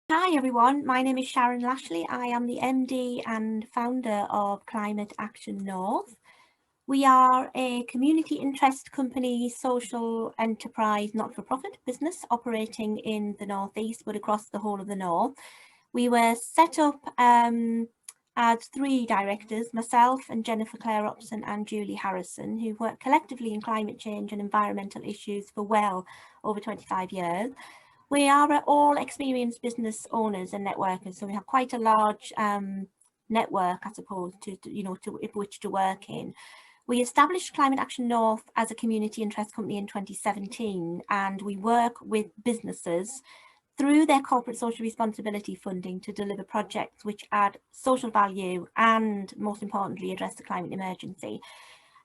Hi everyone, my name is Sharon Lashley. I am the MD and founder of Climate Action North. We are a community interest company, social enterprise, not-for-profit business operating in the Northeast, but across the whole of the North. We were set up as three directors, myself and Jennifer Claire Upson and Julie Harrison, who work collectively in climate change and environmental issues for well over 25 years. We are all experienced business owners and networkers, so we have quite a large network, I suppose, to which to work in. We established Climate Action North as a community interest company in 2017, and we work with businesses through their corporate social responsibility funding to deliver projects which add social value and, most importantly, address the climate emergency.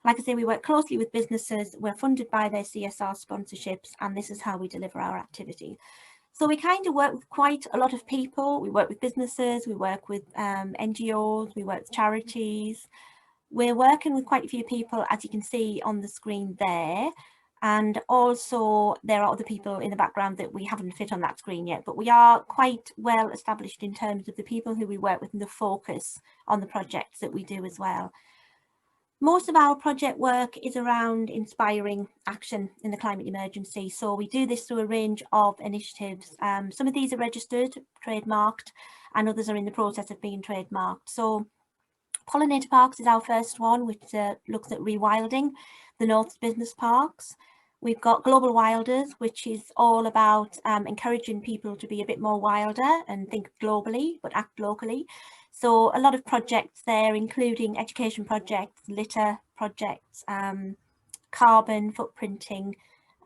Like I say, we work closely with businesses, we're funded by their CSR sponsorships, and this is how we deliver our activity. So we kind of work with quite a lot of people. We work with businesses, we work with NGOs, we work with charities. We're working with quite a few people, as you can see on the screen there. And also there are other people in the background that we haven't fit on that screen yet, but we are quite well established in terms of the people who we work with and the focus on the projects that we do as well. Most of our project work is around inspiring action in the climate emergency. So we do this through a range of initiatives. Some of these are registered, trademarked, and others are in the process of being trademarked. So Pollinator Parks is our first one, which looks at rewilding the North's business parks. We've got Global Wilders, which is all about encouraging people to be a bit more wilder and think globally, but act locally. So a lot of projects there, including education projects, litter projects, carbon footprinting,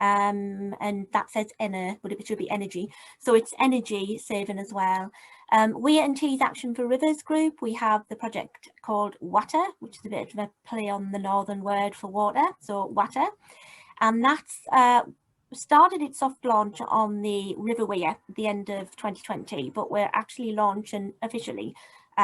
and that says ENER, but it should be energy. So it's energy saving as well. We at Tees Action for Rivers group, we have the project called Water, which is a bit of a play on the northern word for water, so Water. And that's started its soft launch on the River Weir at the end of 2020, but we're actually launching officially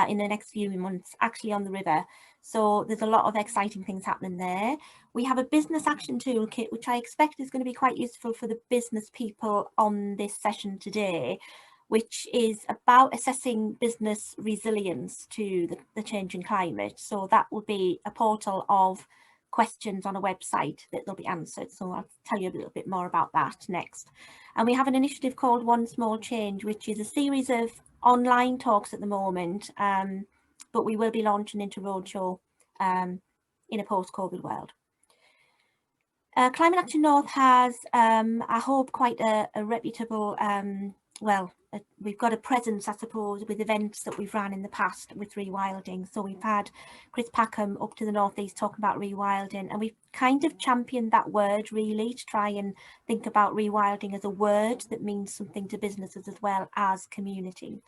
in the next few months, actually on the river. So there's a lot of exciting things happening there. We have a business action toolkit, which I expect is going to be quite useful for the business people on this session today, which is about assessing business resilience to the changing climate. So that will be a portal of questions on a website that they'll be answered. So I'll tell you a little bit more about that next. And we have an initiative called One Small Change, which is a series of online talks at the moment, but we will be launching into roadshow in a post-COVID world. Climate Action North has, I hope, quite a reputable, we've got a presence, I suppose, with events that we've ran in the past with rewilding. So we've had Chris Packham up to the Northeast talking about rewilding, and we've kind of championed that word really to try and think about rewilding as a word that means something to businesses as well as community.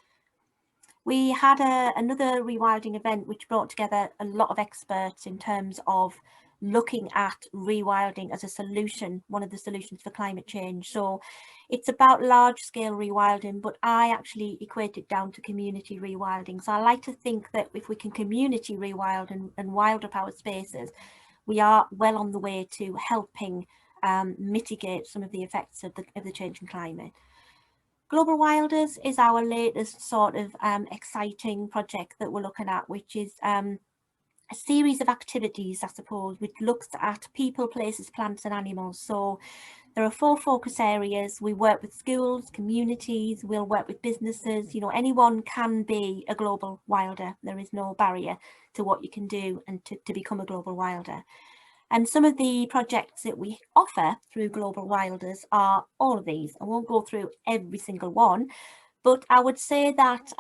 We had another rewilding event which brought together a lot of experts in terms of looking at rewilding as a solution, one of the solutions for climate change. So it's about large scale rewilding, but I actually equate it down to community rewilding. So I like to think that if we can community rewild and wild up our spaces, we are well on the way to helping mitigate some of the effects of the changing climate. Global Wilders is our latest sort of exciting project that we're looking at, which is a series of activities, I suppose, which looks at people, places, plants and animals. So there are 4 focus areas. We work with schools, communities, we'll work with businesses. You know, anyone can be a global wilder. There is no barrier to what you can do and to become a global wilder. And some of the projects that we offer through Global Wilders are all of these. I won't go through every single one, but I would say that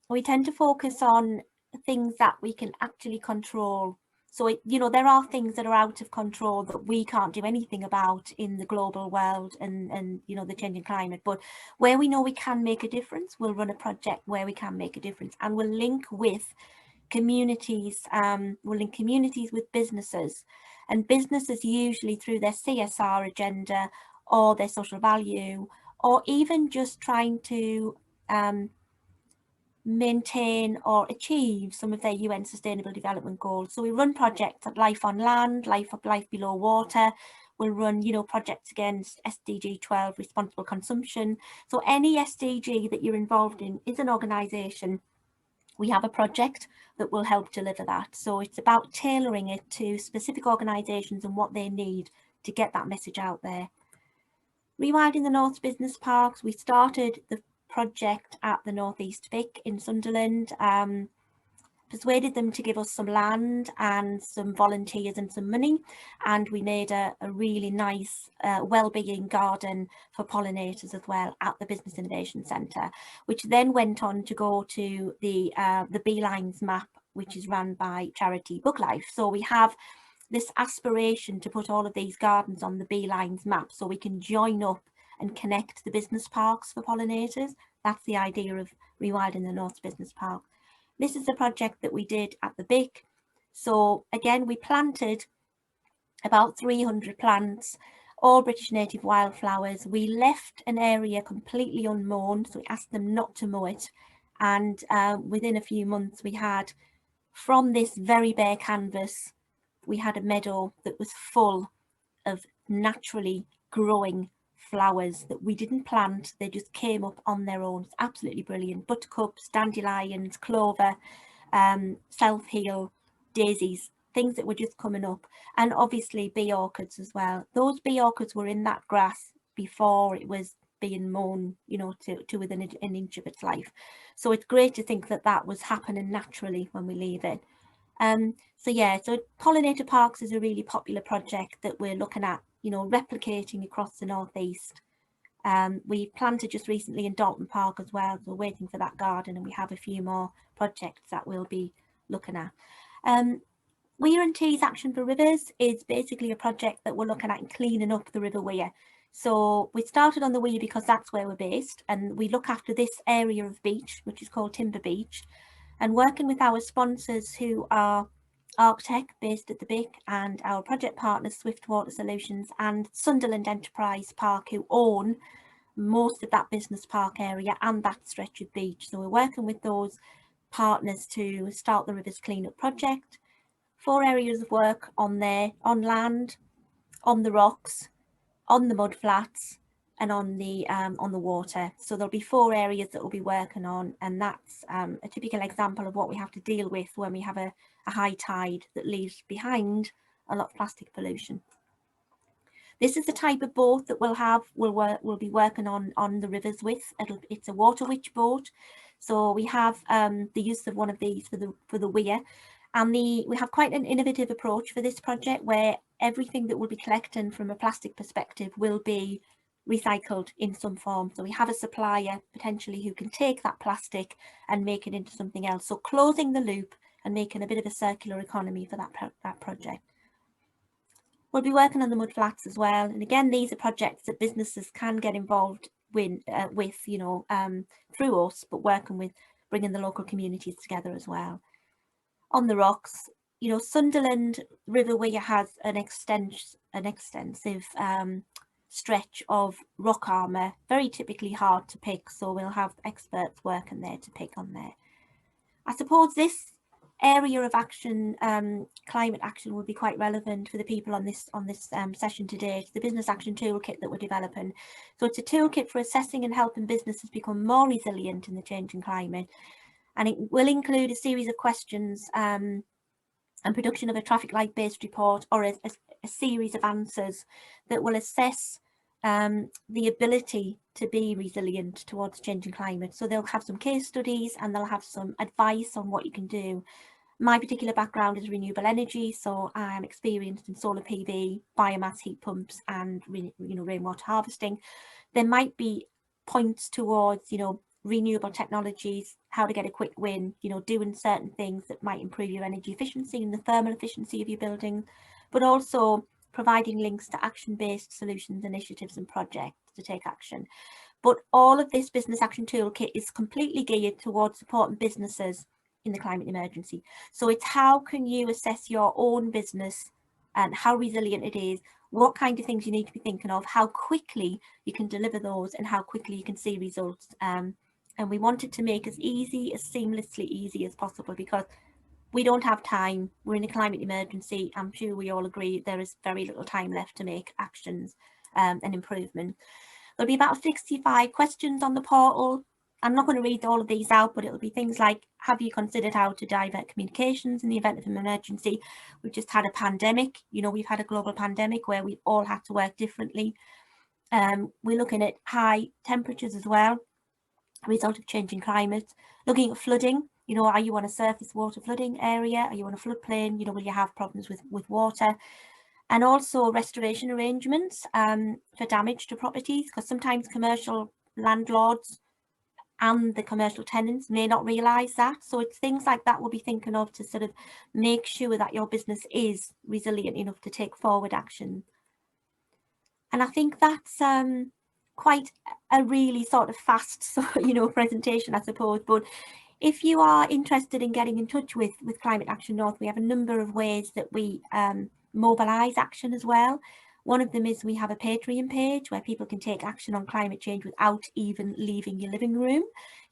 we tend to focus on things that we can actually control. So, there are things that are out of control that we can't do anything about in the global world and the changing climate. But where we know we can make a difference, we'll run a project where we can make a difference, and we'll link with communities, we'll link communities with businesses, and businesses usually through their CSR agenda or their social value, or even just trying to maintain or achieve some of their UN Sustainable Development Goals. So we run projects like Life on Land, Life Below Water, will run, you know, projects against SDG 12, responsible consumption. So any SDG that you're involved in is an organisation. We have a project that will help deliver that. So it's about tailoring it to specific organisations and what they need to get that message out there. Rewiring the North Business Parks, we started the project at the North East Vic in Sunderland, persuaded them to give us some land and some volunteers and some money, and we made a really nice well-being garden for pollinators as well at the Business Innovation Centre, which then went on to go to the Beelines map, which is run by charity BugLife. So we have this aspiration to put all of these gardens on the Beelines map so we can join up and connect the business parks for pollinators. That's the idea of Rewiring the North Business Park. This is a project that we did at the BIC. So again, we planted about 300 plants, all British native wildflowers. We left an area completely unmown, so we asked them not to mow it. And within a few months, we had, from this very bare canvas, we had a meadow that was full of naturally growing flowers that we didn't plant. They just came up on their own. It's absolutely brilliant. Buttercups, dandelions, clover, self-heal, daisies, things that were just coming up. And obviously bee orchids as well. Those bee orchids were in that grass before it was being mown, you know, to within an inch of its life. So it's great to think that that was happening naturally when we leave it. So yeah, so Pollinator Parks is a really popular project that we're looking at, you know, replicating across the Northeast. We planted just recently in Dalton Park as well, so we're waiting for that garden, and we have a few more projects that we'll be looking at. Weir and Tees Action for Rivers is basically a project that we're looking at cleaning up the River Weir. So we started on the Weir because that's where we're based, and we look after this area of beach, which is called Timber Beach, and working with our sponsors who are Arctech based at the BIC and our project partners Swiftwater Solutions and Sunderland Enterprise Park, who own most of that business park area and that stretch of beach. So we're working with those partners to start the Rivers Cleanup project. 4 areas of work on there: on land, on the rocks, on the mudflats, and on the water. So there'll be 4 areas that we'll be working on, and that's a typical example of what we have to deal with when we have a high tide that leaves behind a lot of plastic pollution. This is the type of boat that we'll be working on the rivers with. It's a water witch boat. So we have the use of one of these for the weir, and we have quite an innovative approach for this project where everything that we'll be collecting from a plastic perspective will be recycled in some form. So we have a supplier potentially who can take that plastic and make it into something else. So closing the loop and making a bit of a circular economy for that project. We'll be working on the mudflats as well. And again, these are projects that businesses can get involved with you know, through us, but working with bringing the local communities together as well. On the rocks, you know, Sunderland River Weir has an extensive stretch of rock armour, very typically hard to pick. So we'll have experts working there to pick on there. I suppose this area of action, climate action, would be quite relevant for the people on this session today. It's the Business Action Toolkit that we're developing. So it's a toolkit for assessing and helping businesses become more resilient in the changing climate. And it will include a series of questions and production of a traffic light based report or a series of answers that will assess the ability to be resilient towards changing climate. So they'll have some case studies and they'll have some advice on what you can do. My particular background is renewable energy, so I'm experienced in solar PV, biomass heat pumps, and rainwater harvesting. There might be points towards, you know, renewable technologies, how to get a quick win, you know, doing certain things that might improve your energy efficiency and the thermal efficiency of your building, but also providing links to action-based solutions, initiatives and projects to take action. But all of this Business Action Toolkit is completely geared towards supporting businesses in the climate emergency. So it's how can you assess your own business and how resilient it is, what kind of things you need to be thinking of, how quickly you can deliver those and how quickly you can see results. And we wanted to make as easy, as seamlessly easy as possible, because we don't have time. We're in a climate emergency. I'm sure we all agree there is very little time left to make actions and improvement. There'll be about 65 questions on the portal. I'm not going to read all of these out, but it'll be things like, have you considered how to divert communications in the event of an emergency? We've just had a pandemic. You know, we've had a global pandemic where we all had to work differently. We're looking at high temperatures as well, a result of changing climate. Looking at flooding, you know, are you on a surface water flooding area? Are you on a floodplain? You know, will you have problems with water? And also restoration arrangements for damage to properties, because sometimes commercial landlords and the commercial tenants may not realise that. So it's things like that we'll be thinking of to sort of make sure that your business is resilient enough to take forward action. And I think that's quite a really sort of fast, you know, presentation, I suppose. But if you are interested in getting in touch with Climate Action North, we have a number of ways that we mobilise action as well. One of them is we have a Patreon page where people can take action on climate change without even leaving your living room.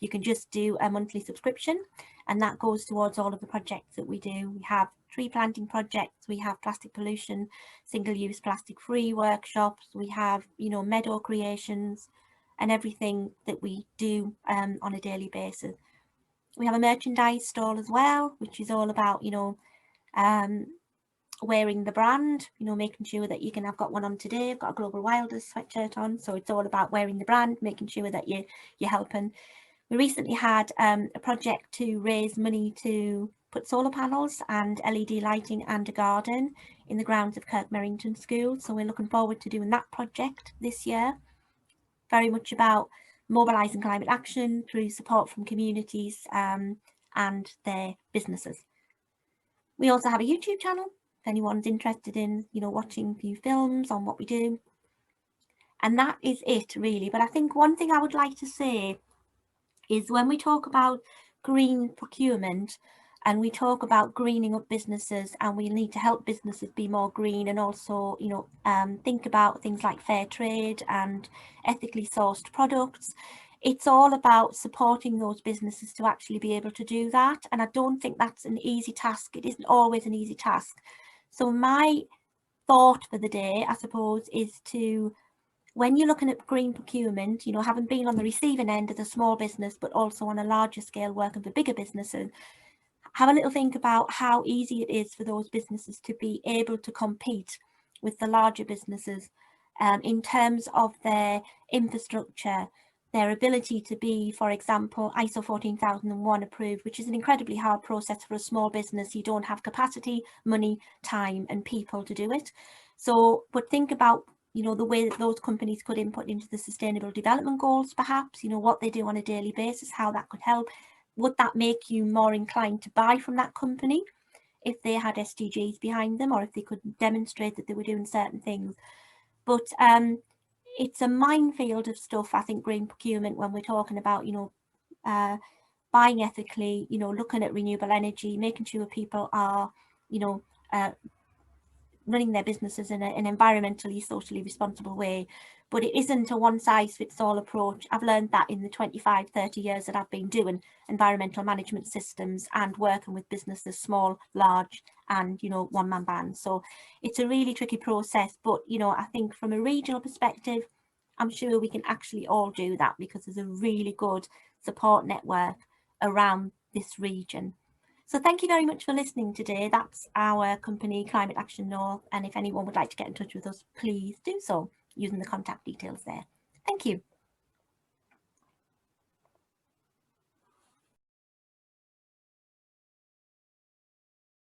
You can just do a monthly subscription, and that goes towards all of the projects that we do. We have tree planting projects, we have plastic pollution, single-use plastic-free workshops, we have, you know, meadow creations and everything that we do on a daily basis. We have a merchandise stall as well, which is all about, you know, wearing the brand, you know, making sure that you can, I've got one on today, I've got a Global Wilders sweatshirt on, so it's all about wearing the brand, making sure that you're helping. We recently had a project to raise money to put solar panels and LED lighting and a garden in the grounds of Kirk Merrington School, so we're looking forward to doing that project this year. Very much about mobilising climate action through support from communities and their businesses. We also have a YouTube channel if anyone's interested in, you know, watching a few films on what we do. And that is it really. But I think one thing I would like to say is when we talk about green procurement and we talk about greening up businesses, and we need to help businesses be more green, and also, you know, think about things like fair trade and ethically sourced products. It's all about supporting those businesses to actually be able to do that. And I don't think that's an easy task. It isn't always an easy task. So my thought for the day, I suppose, is to, when you're looking at green procurement, you know, having been on the receiving end of a small business, but also on a larger scale working for bigger businesses, have a little think about how easy it is for those businesses to be able to compete with the larger businesses in terms of their infrastructure, their ability to be, for example, ISO 14001 approved, which is an incredibly hard process for a small business. You don't have capacity, money, time and people to do it. So, but think about, you know, the way that those companies could input into the Sustainable Development Goals, perhaps, you know, what they do on a daily basis, how that could help. Would that make you more inclined to buy from that company if they had SDGs behind them, or if they could demonstrate that they were doing certain things? But it's a minefield of stuff, I think, green procurement, when we're talking about, you know, buying ethically, you know, looking at renewable energy, making sure people are, you know, running their businesses in an environmentally, socially responsible way. But it isn't a one-size-fits-all approach. I've learned that in the 25, 30 years that I've been doing environmental management systems and working with businesses, small, large, and, you know, one-man bands. So it's a really tricky process. But, you know, I think from a regional perspective, I'm sure we can actually all do that, because there's a really good support network around this region. So thank you very much for listening today. That's our company, Climate Action North. And if anyone would like to get in touch with us, please do so using the contact details there. Thank you.